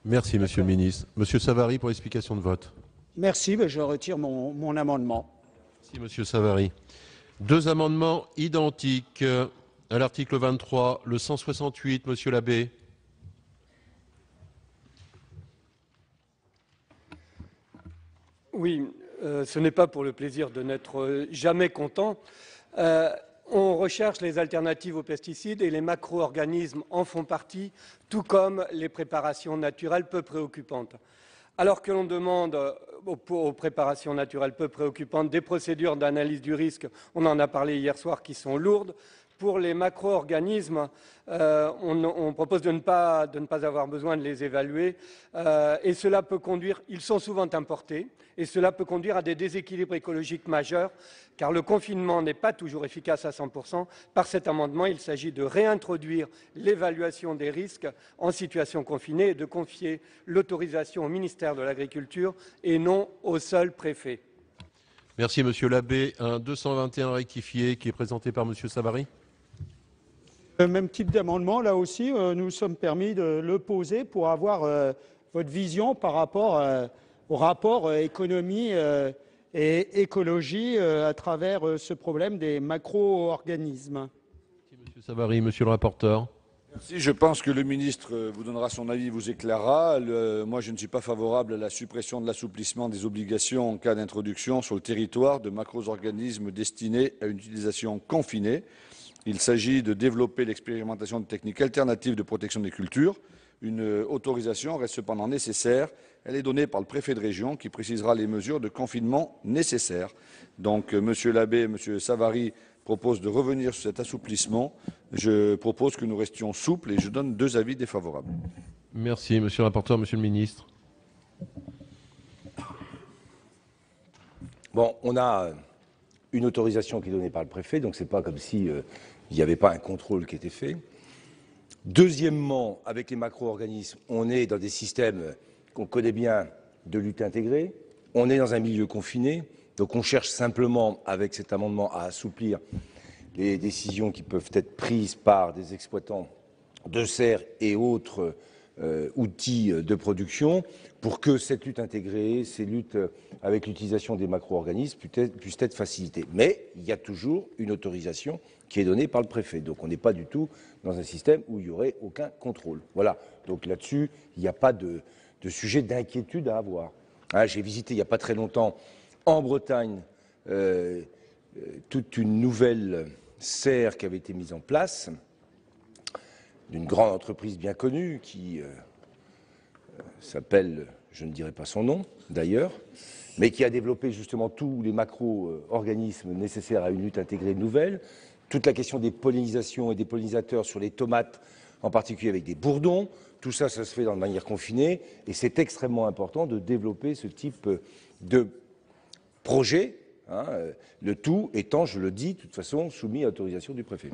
S2: Merci, Monsieur le ministre. Monsieur Savary, pour l'explication de vote.
S13: Merci, je retire mon amendement.
S2: Merci, Monsieur Savary. Deux amendements identiques à l'article 23, le 168, Monsieur Labbé.
S4: Oui, ce n'est pas pour le plaisir de n'être jamais content. On recherche les alternatives aux pesticides et les macro-organismes en font partie, tout comme les préparations naturelles peu préoccupantes. Alors que l'on demande aux préparations naturelles peu préoccupantes des procédures d'analyse du risque, on en a parlé hier soir, qui sont lourdes. Pour les macro-organismes, on propose de ne pas avoir besoin de les évaluer et cela peut conduire, ils sont souvent importés, et cela peut conduire à des déséquilibres écologiques majeurs car le confinement n'est pas toujours efficace à 100%. Par cet amendement, il s'agit de réintroduire l'évaluation des risques en situation confinée et de confier l'autorisation au ministère de l'Agriculture et non au seul préfet.
S2: Merci, Monsieur Labbé. Un 221 rectifié qui est présenté par Monsieur Savary.
S13: Même type d'amendement, là aussi, nous sommes permis de le poser pour avoir votre vision par rapport au rapport économie et écologie à travers ce problème des macro-organismes.
S2: Merci, Monsieur Savary. Monsieur le rapporteur.
S7: Merci. Je pense que le ministre vous donnera son avis, vous éclairera. Moi, je ne suis pas favorable à la suppression de l'assouplissement des obligations en cas d'introduction sur le territoire de macro-organismes destinés à une utilisation confinée. Il s'agit de développer l'expérimentation de techniques alternatives de protection des cultures. Une autorisation reste cependant nécessaire. Elle est donnée par le préfet de région qui précisera les mesures de confinement nécessaires. Donc, Monsieur Labbé et Monsieur Savary proposent de revenir sur cet assouplissement. Je propose que nous restions souples et je donne deux avis défavorables.
S2: Merci, Monsieur le rapporteur. Monsieur le ministre.
S9: Bon, on a une autorisation qui est donnée par le préfet, donc ce n'est pas comme si il n'y avait pas un contrôle qui était fait. Deuxièmement, avec les macro-organismes, on est dans des systèmes qu'on connaît bien de lutte intégrée. On est dans un milieu confiné, donc on cherche simplement, avec cet amendement, à assouplir les décisions qui peuvent être prises par des exploitants de serres et autres outils de production pour que cette lutte intégrée, ces luttes avec l'utilisation des macro-organismes puissent être facilitées. Mais il y a toujours une autorisation qui est donnée par le préfet. Donc on n'est pas du tout dans un système où il n'y aurait aucun contrôle. Voilà. Donc là-dessus, il n'y a pas de sujet d'inquiétude à avoir. Hein, j'ai visité il n'y a pas très longtemps en Bretagne toute une nouvelle serre qui avait été mise en place d'une grande entreprise bien connue qui s'appelle, je ne dirai pas son nom d'ailleurs, mais qui a développé justement tous les macro-organismes nécessaires à une lutte intégrée nouvelle, toute la question des pollinisations et des pollinisateurs sur les tomates, en particulier avec des bourdons, tout ça, ça se fait de manière confinée et c'est extrêmement important de développer ce type de projet, hein, le tout étant, je le dis, de toute façon, soumis à autorisation du préfet.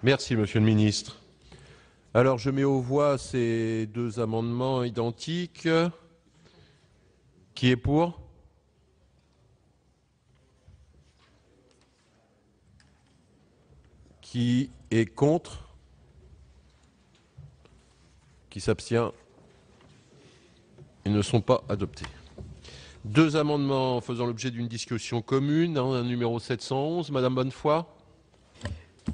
S2: Merci, Monsieur le ministre. Alors, je mets aux voix ces deux amendements identiques. Qui est pour? Qui est contre? Qui s'abstient? Ils ne sont pas adoptés. Deux amendements faisant l'objet d'une discussion commune, un numéro 711. Madame Bonnefoy.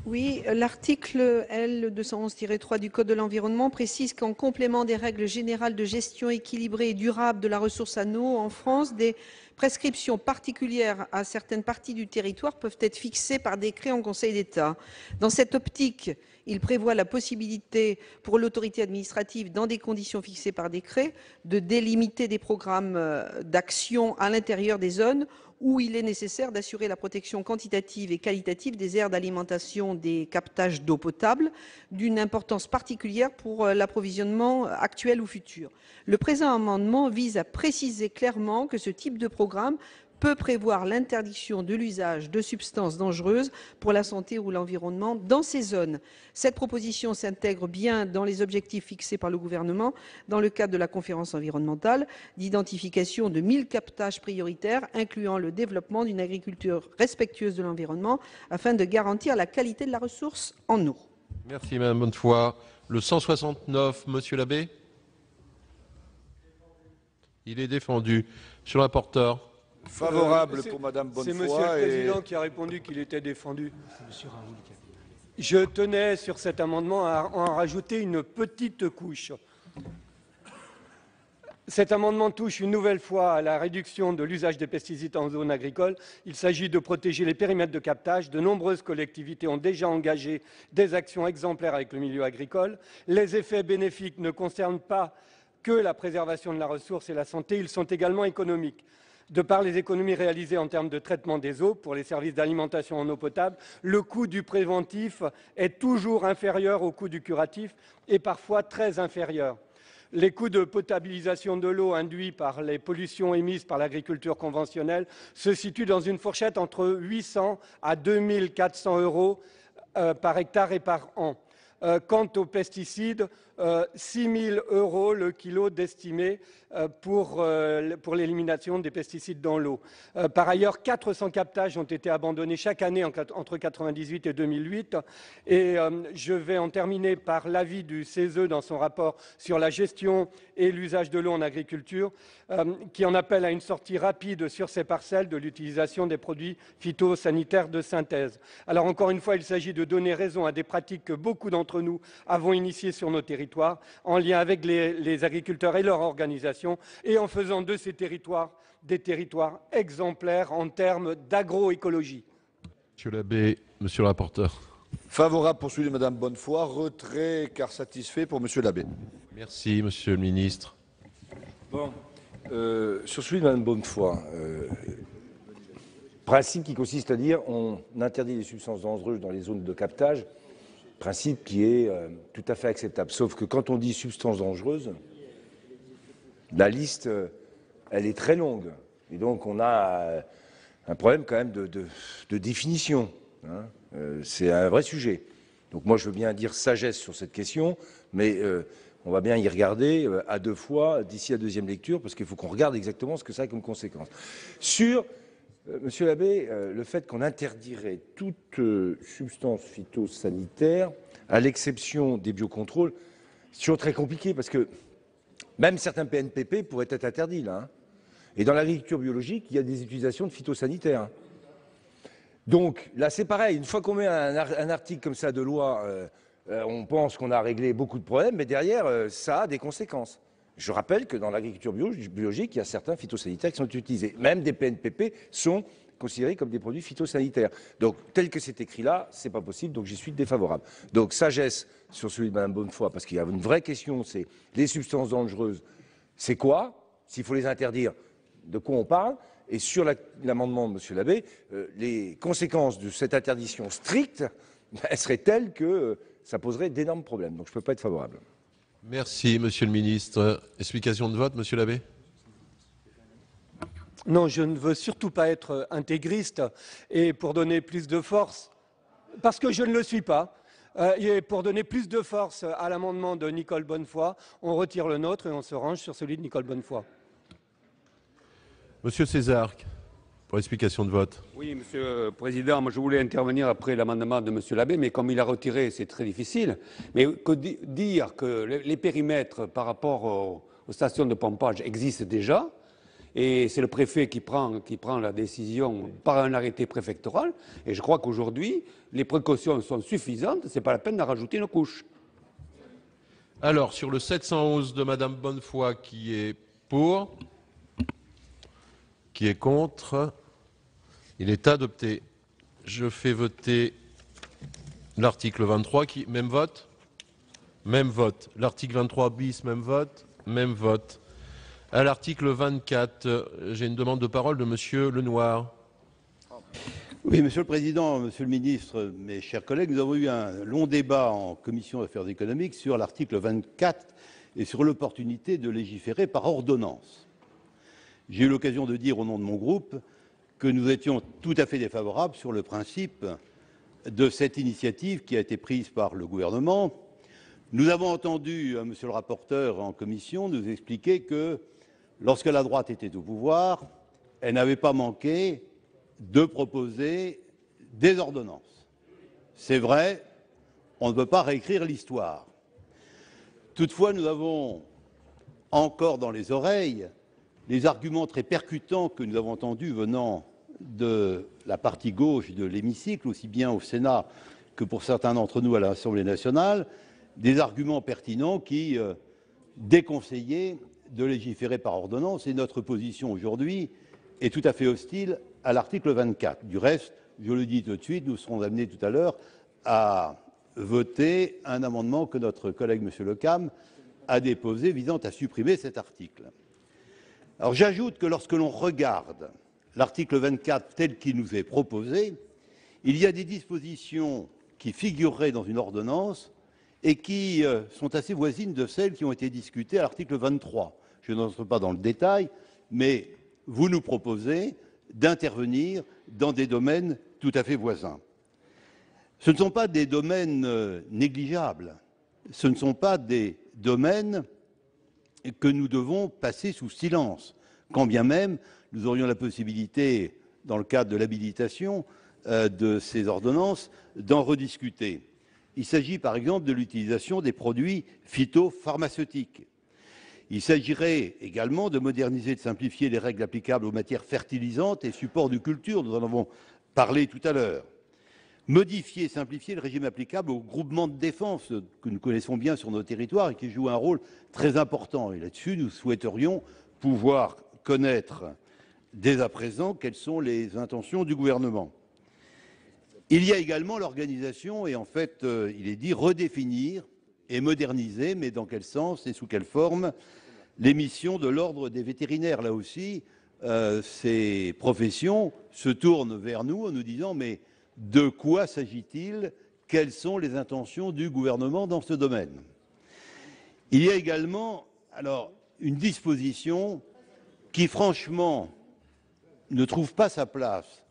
S5: Oui, l'article L211-3 du Code de l'environnement précise qu'en complément des règles générales de gestion équilibrée et durable de la ressource en eau en France, des prescriptions particulières à certaines parties du territoire peuvent être fixées par décret en Conseil d'État. Dans cette optique, il prévoit la possibilité pour l'autorité administrative, dans des conditions fixées par décret, de délimiter des programmes d'action à l'intérieur des zones où il est nécessaire d'assurer la protection quantitative et qualitative des aires d'alimentation des captages d'eau potable, d'une importance particulière pour l'approvisionnement actuel ou futur. Le présent amendement vise à préciser clairement que ce type de programme peut prévoir l'interdiction de l'usage de substances dangereuses pour la santé ou l'environnement dans ces zones. Cette proposition s'intègre bien dans les objectifs fixés par le gouvernement dans le cadre de la conférence environnementale d'identification de 1000 captages prioritaires, incluant le développement d'une agriculture respectueuse de l'environnement afin de garantir la qualité de la ressource en eau.
S2: Merci Madame Bonnefoy. Le 169, Monsieur Labbé. Il est défendu. Monsieur le rapporteur.
S7: Favorable pour Madame Bonnefoy.
S4: C'est Monsieur le Président qui a répondu qu'il était défendu. Je tenais sur cet amendement à en rajouter une petite couche. Cet amendement touche une nouvelle fois à la réduction de l'usage des pesticides en zone agricole. Il s'agit de protéger les périmètres de captage. De nombreuses collectivités ont déjà engagé des actions exemplaires avec le milieu agricole. Les effets bénéfiques ne concernent pas que la préservation de la ressource et la santé, ils sont également économiques. De par les économies réalisées en termes de traitement des eaux pour les services d'alimentation en eau potable, le coût du préventif est toujours inférieur au coût du curatif et parfois très inférieur. Les coûts de potabilisation de l'eau induits par les pollutions émises par l'agriculture conventionnelle se situent dans une fourchette entre 800 à 2400 € par hectare et par an. Quant aux pesticides, 6 000 € le kilo d'estimé pour l'élimination des pesticides dans l'eau. Par ailleurs, 400 captages ont été abandonnés chaque année entre 1998 et 2008. Et je vais en terminer par l'avis du CESE dans son rapport sur la gestion et l'usage de l'eau en agriculture, qui en appelle à une sortie rapide sur ces parcelles de l'utilisation des produits phytosanitaires de synthèse. Alors encore une fois, il s'agit de donner raison à des pratiques que beaucoup d'entre nous avons initiées sur nos territoires, en lien avec les agriculteurs et leur organisation, et en faisant de ces territoires des territoires exemplaires en termes d'agroécologie.
S2: Monsieur Labbé, monsieur le rapporteur.
S7: Favorable pour celui de Madame Bonnefoy, retrait car satisfait pour Monsieur Labbé.
S2: Merci, Monsieur le ministre.
S9: Bon, sur celui de Madame Bonnefoy, principe qui consiste à dire on interdit les substances dangereuses dans les zones de captage, principe qui est tout à fait acceptable. Sauf que quand on dit substances dangereuses, la liste, elle est très longue. Et donc on a un problème quand même de définition. Hein. C'est un vrai sujet. Donc moi je veux bien dire sagesse sur cette question, mais on va bien y regarder à deux fois d'ici la deuxième lecture, parce qu'il faut qu'on regarde exactement ce que ça a comme conséquence. Sur Monsieur Labbé, le fait qu'on interdirait toute substance phytosanitaire, à l'exception des biocontrôles, c'est toujours très compliqué parce que même certains PNPP pourraient être interdits là. Hein. Et dans l'agriculture biologique, il y a des utilisations de phytosanitaires. Hein. Donc là, c'est pareil. Une fois qu'on met un article comme ça de loi, on pense qu'on a réglé beaucoup de problèmes, mais derrière, ça a des conséquences. Je rappelle que dans l'agriculture biologique, il y a certains phytosanitaires qui sont utilisés. Même des PNPP sont considérés comme des produits phytosanitaires. Donc, tel que c'est écrit là, c'est pas possible, donc j'y suis défavorable. Donc, sagesse sur celui de Mme Bonnefoy, parce qu'il y a une vraie question, c'est les substances dangereuses, c'est quoi? S'il faut les interdire, de quoi on parle? Et sur l'amendement de M. Labbé, les conséquences de cette interdiction stricte, elles seraient telles que ça poserait d'énormes problèmes. Donc, je ne peux pas être favorable.
S2: Merci, Monsieur le ministre. Explication de vote, Monsieur Labbé.
S4: Non, je ne veux surtout pas être intégriste et pour donner plus de force, parce que je ne le suis pas, et pour donner plus de force à l'amendement de Nicole Bonnefoy, on retire le nôtre et on se range sur celui de Nicole Bonnefoy.
S2: Monsieur César, pour explication de vote.
S12: Oui, Monsieur le Président, moi je voulais intervenir après l'amendement de Monsieur Labbé, mais comme il a retiré, c'est très difficile. Mais dire que les périmètres par rapport aux stations de pompage existent déjà, et c'est le préfet qui prend la décision par un arrêté préfectoral, et je crois qu'aujourd'hui, les précautions sont suffisantes, ce n'est pas la peine d'en rajouter une couche.
S2: Alors, sur le 711 de Madame Bonnefoy, qui est pour, qui est contre, il est adopté. Je fais voter l'article 23, même vote. Même vote. L'article 23 bis, même vote. Même vote. À l'article 24, j'ai une demande de parole de Monsieur Lenoir.
S14: Oui, Monsieur le Président, Monsieur le Ministre, mes chers collègues, nous avons eu un long débat en commission d'affaires économiques sur l'article 24 et sur l'opportunité de légiférer par ordonnance. J'ai eu l'occasion de dire au nom de mon groupe que nous étions tout à fait défavorables sur le principe de cette initiative qui a été prise par le gouvernement. Nous avons entendu monsieur le rapporteur en commission nous expliquer que lorsque la droite était au pouvoir, elle n'avait pas manqué de proposer des ordonnances. C'est vrai, on ne peut pas réécrire l'histoire. Toutefois, nous avons encore dans les oreilles les arguments très percutants que nous avons entendus venant de la partie gauche de l'hémicycle, aussi bien au Sénat que pour certains d'entre nous à l'Assemblée nationale, des arguments pertinents qui déconseillaient de légiférer par ordonnance. Et notre position aujourd'hui est tout à fait hostile à l'article 24. Du reste, je le dis tout de suite, nous serons amenés tout à l'heure à voter un amendement que notre collègue M. Lecam a déposé visant à supprimer cet article. Alors j'ajoute que lorsque l'on regarde l'article 24 tel qu'il nous est proposé, il y a des dispositions qui figureraient dans une ordonnance et qui sont assez voisines de celles qui ont été discutées à l'article 23. Je n'entre pas dans le détail, mais vous nous proposez d'intervenir dans des domaines tout à fait voisins. Ce ne sont pas des domaines négligeables, ce ne sont pas des domaines que nous devons passer sous silence, quand bien même nous aurions la possibilité, dans le cadre de l'habilitation de ces ordonnances, d'en rediscuter. Il s'agit par exemple de l'utilisation des produits phytopharmaceutiques. Il s'agirait également de moderniser et de simplifier les règles applicables aux matières fertilisantes et supports de culture, nous en avons parlé tout à l'heure. Modifier et simplifier le régime applicable aux groupements de défense que nous connaissons bien sur nos territoires et qui jouent un rôle très important. Et là-dessus, nous souhaiterions pouvoir connaître dès à présent quelles sont les intentions du gouvernement. Il y a également l'organisation et en fait, il est dit redéfinir et moderniser, mais dans quel sens et sous quelle forme, les missions de l'ordre des vétérinaires. Là aussi, ces professions se tournent vers nous en nous disant mais de quoi s'agit-il? Quelles sont les intentions du gouvernement dans ce domaine? Il y a également une disposition qui, franchement, ne trouve pas sa place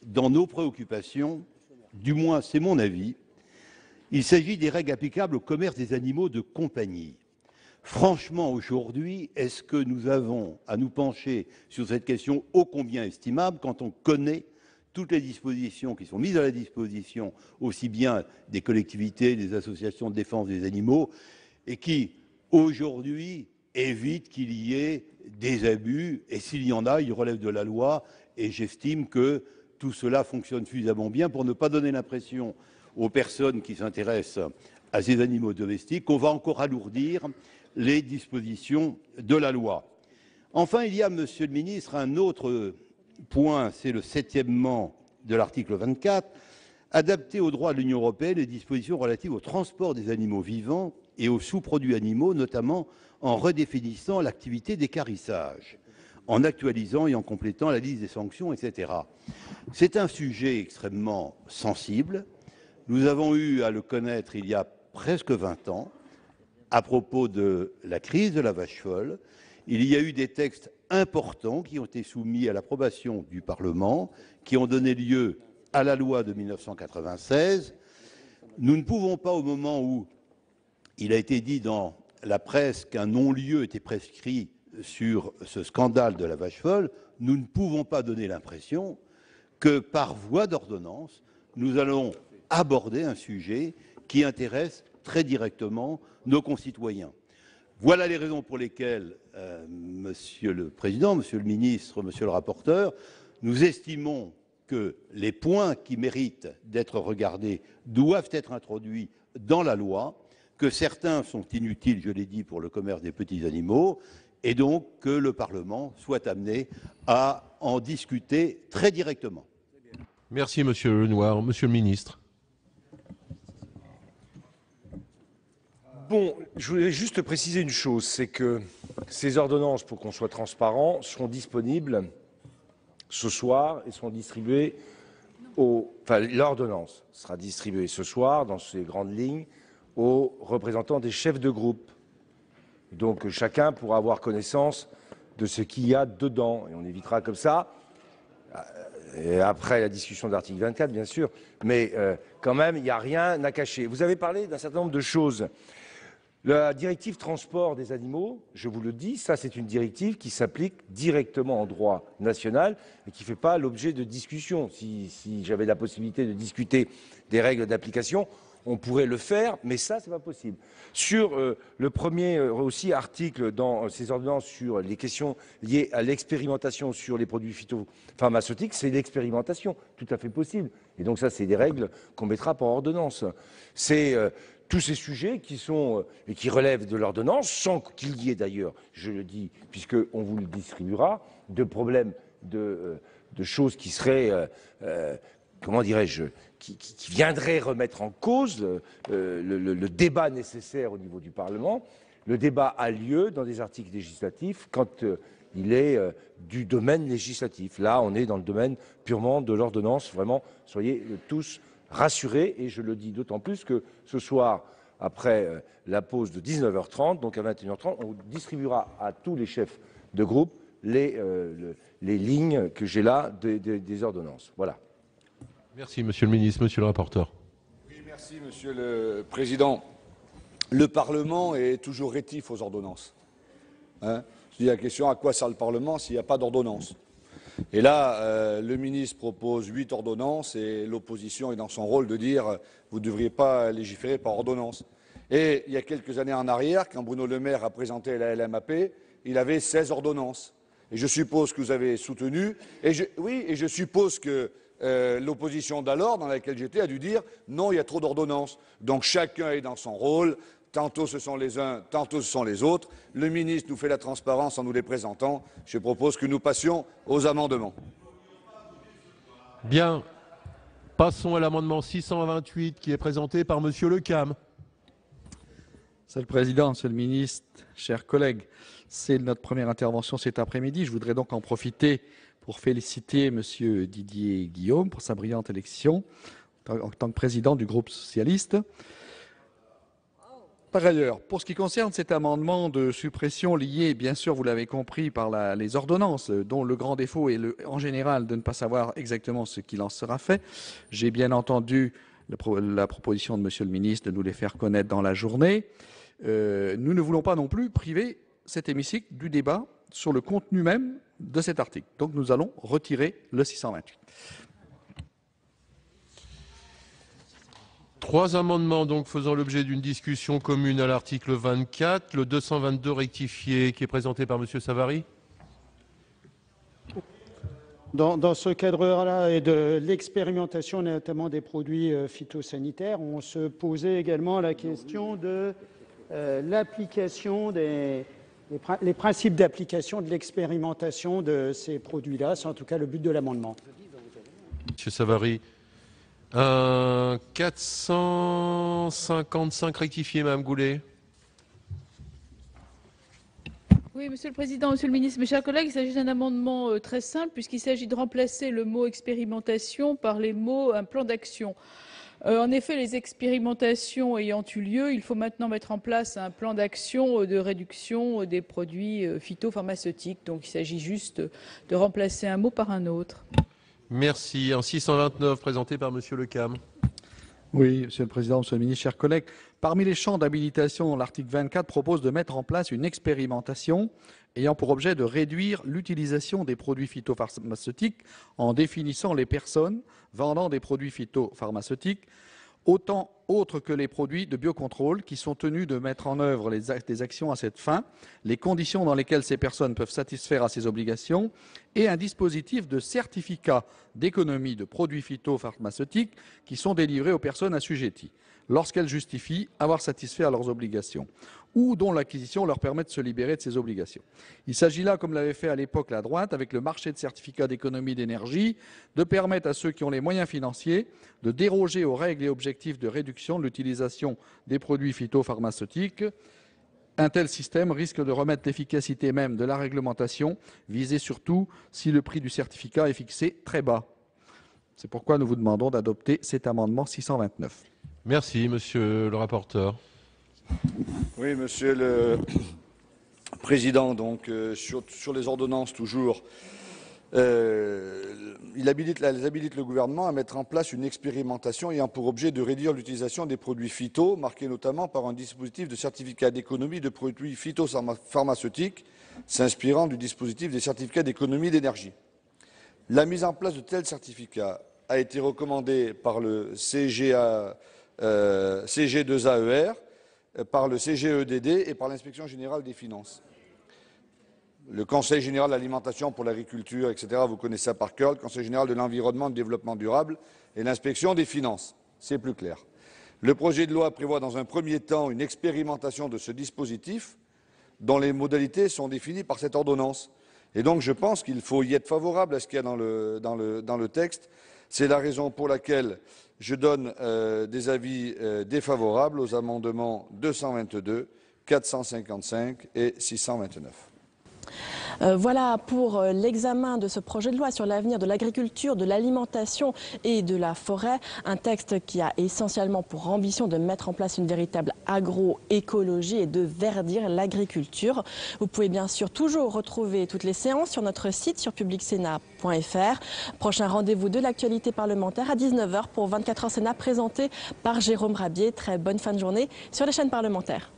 S14: dans nos préoccupations, du moins c'est mon avis. Il s'agit des règles applicables au commerce des animaux de compagnie. Franchement, aujourd'hui, est-ce que nous avons à nous pencher sur cette question ô combien estimable quand on connaît toutes les dispositions qui sont mises à la disposition aussi bien des collectivités, des associations de défense des animaux et qui, aujourd'hui, évitent qu'il y ait des abus et s'il y en a, ils relèvent de la loi et j'estime que tout cela fonctionne suffisamment bien pour ne pas donner l'impression aux personnes qui s'intéressent à ces animaux domestiques qu'on va encore alourdir les dispositions de la loi. Enfin, il y a, Monsieur le Ministre, un autre point, c'est le 7e de l'article 24, adapter au droit de l'Union européenne les dispositions relatives au transport des animaux vivants et aux sous-produits animaux, notamment en redéfinissant l'activité d'équarrissage, en actualisant et en complétant la liste des sanctions, etc. C'est un sujet extrêmement sensible. Nous avons eu à le connaître il y a presque 20 ans, à propos de la crise de la vache folle. Il y a eu des textes importants qui ont été soumis à l'approbation du Parlement, qui ont donné lieu à la loi de 1996. Nous ne pouvons pas, au moment où il a été dit dans la presse qu'un non-lieu était prescrit sur ce scandale de la vache folle, nous ne pouvons pas donner l'impression que, par voie d'ordonnance, nous allons aborder un sujet qui intéresse très directement nos concitoyens. Voilà les raisons pour lesquelles, Monsieur le Président, Monsieur le Ministre, Monsieur le rapporteur, nous estimons que les points qui méritent d'être regardés doivent être introduits dans la loi, que certains sont inutiles, je l'ai dit, pour le commerce des petits animaux, et donc que le Parlement soit amené à en discuter très directement.
S2: Merci, Monsieur Lenoir. Monsieur le Ministre.
S9: Bon, je voulais juste préciser une chose, c'est que ces ordonnances, pour qu'on soit transparent, seront disponibles ce soir et seront distribuées l'ordonnance sera distribuée ce soir, dans ces grandes lignes, aux représentants des chefs de groupe. Donc chacun pourra avoir connaissance de ce qu'il y a dedans, et on évitera comme ça après la discussion de l'article 24, bien sûr, mais quand même, il n'y a rien à cacher. Vous avez parlé d'un certain nombre de choses. La directive transport des animaux, je vous le dis, ça c'est une directive qui s'applique directement en droit national et qui ne fait pas l'objet de discussion. Si j'avais la possibilité de discuter des règles d'application, on pourrait le faire, mais ça, c'est pas possible. Sur le premier aussi article dans ces ordonnances sur les questions liées à l'expérimentation sur les produits phytopharmaceutiques, c'est l'expérimentation, tout à fait possible. Et donc ça, c'est des règles qu'on mettra par ordonnance. C'est tous ces sujets qui sont et qui relèvent de l'ordonnance, sans qu'il y ait d'ailleurs, je le dis, puisqu'on vous le distribuera, de problèmes de choses qui seraient, comment dirais-je, qui viendraient remettre en cause le débat nécessaire au niveau du Parlement. Le débat a lieu dans des articles législatifs quand il est du domaine législatif. Là, on est dans le domaine purement de l'ordonnance. Vraiment, soyez tous rassurés, et je le dis d'autant plus que ce soir, après la pause de 19h30, donc à 21h30, on distribuera à tous les chefs de groupe les lignes que j'ai là des ordonnances. Voilà.
S2: Merci, Monsieur le ministre. Monsieur le rapporteur.
S7: Oui, merci, Monsieur le Président. Le Parlement est toujours rétif aux ordonnances. Je dis la question, à quoi sert le Parlement s'il n'y a pas d'ordonnance? Et là, le ministre propose 8 ordonnances et l'opposition est dans son rôle de dire « vous ne devriez pas légiférer par ordonnance ». Et il y a quelques années en arrière, quand Bruno Le Maire a présenté la LMAP, il avait 16 ordonnances. Et je suppose que vous avez soutenu, et je suppose que l'opposition d'alors, dans laquelle j'étais, a dû dire « non, il y a trop d'ordonnances ». Donc chacun est dans son rôle. Tantôt ce sont les uns, tantôt ce sont les autres. Le ministre nous fait la transparence en nous les présentant. Je propose que nous passions aux amendements.
S2: Bien. Passons à l'amendement 628 qui est présenté par Monsieur Lecam.
S15: Monsieur le Président, Monsieur le Ministre, chers collègues, c'est notre première intervention cet après-midi. Je voudrais donc en profiter pour féliciter Monsieur Didier Guillaume pour sa brillante élection en tant que président du groupe socialiste. Par ailleurs, pour ce qui concerne cet amendement de suppression lié, bien sûr, vous l'avez compris, par les ordonnances, dont le grand défaut est en général de ne pas savoir exactement ce qu'il en sera fait, j'ai bien entendu la proposition de Monsieur le ministre de nous les faire connaître dans la journée. Nous ne voulons pas non plus priver cet hémicycle du débat sur le contenu même de cet article. Donc nous allons retirer le 628.
S2: 3 amendements donc faisant l'objet d'une discussion commune à l'article 24. Le 222 rectifié qui est présenté par Monsieur Savary.
S13: Dans ce cadre-là et de l'expérimentation notamment des produits phytosanitaires, on se posait également la question de l'application les principes d'application de l'expérimentation de ces produits-là. C'est en tout cas le but de l'amendement.
S2: Monsieur Savary. 455 rectifié, Mme Goulet.
S6: Oui, Monsieur le Président, Monsieur le Ministre, mes chers collègues, il s'agit d'un amendement très simple puisqu'il s'agit de remplacer le mot expérimentation par les mots un plan d'action. En effet, les expérimentations ayant eu lieu, il faut maintenant mettre en place un plan d'action de réduction des produits phytopharmaceutiques. Donc il s'agit juste de remplacer un mot par un autre.
S2: Merci. En 629, présenté par Monsieur Lecam.
S15: Oui, Monsieur le Président, Monsieur le Ministre, chers collègues. Parmi les champs d'habilitation, l'article 24 propose de mettre en place une expérimentation ayant pour objet de réduire l'utilisation des produits phytopharmaceutiques en définissant les personnes vendant des produits phytopharmaceutiques autant autres que les produits de biocontrôle qui sont tenus de mettre en œuvre des actions à cette fin, les conditions dans lesquelles ces personnes peuvent satisfaire à ces obligations et un dispositif de certificat d'économie de produits phytopharmaceutiques qui sont délivrés aux personnes assujetties lorsqu'elles justifient avoir satisfait à leurs obligations ou dont l'acquisition leur permet de se libérer de ces obligations. Il s'agit là, comme l'avait fait à l'époque la droite, avec le marché de certificats d'économie d'énergie, de permettre à ceux qui ont les moyens financiers de déroger aux règles et objectifs de réduction de l'utilisation des produits phytopharmaceutiques. Un tel système risque de remettre l'efficacité même de la réglementation, visée surtout si le prix du certificat est fixé très bas. C'est pourquoi nous vous demandons d'adopter cet amendement 629.
S2: Merci, Monsieur le rapporteur.
S7: Oui, Monsieur le Président, donc sur les ordonnances toujours, Elles habilitent le gouvernement à mettre en place une expérimentation ayant pour objet de réduire l'utilisation des produits phyto, marquée notamment par un dispositif de certificat d'économie de produits phytopharmaceutiques, s'inspirant du dispositif des certificats d'économie d'énergie. La mise en place de tels certificats a été recommandée par le CG2AER, par le CGEDD et par l'Inspection générale des finances. Le Conseil général de l'alimentation pour l'agriculture, etc., vous connaissez ça par cœur, le Conseil général de l'environnement et du développement durable et l'Inspection des finances. C'est plus clair. Le projet de loi prévoit dans un premier temps une expérimentation de ce dispositif dont les modalités sont définies par cette ordonnance. Et donc je pense qu'il faut y être favorable à ce qu'il y a dans le texte. C'est la raison pour laquelle je donne des avis défavorables aux amendements 222, 455 et 629.
S1: Voilà pour l'examen de ce projet de loi sur l'avenir de l'agriculture, de l'alimentation et de la forêt. Un texte qui a essentiellement pour ambition de mettre en place une véritable agroécologie et de verdir l'agriculture. Vous pouvez bien sûr toujours retrouver toutes les séances sur notre site sur publicsénat.fr. Prochain rendez-vous de l'actualité parlementaire à 19h pour 24 heures Sénat présenté par Jérôme Rabier. Très bonne fin de journée sur les chaînes parlementaires.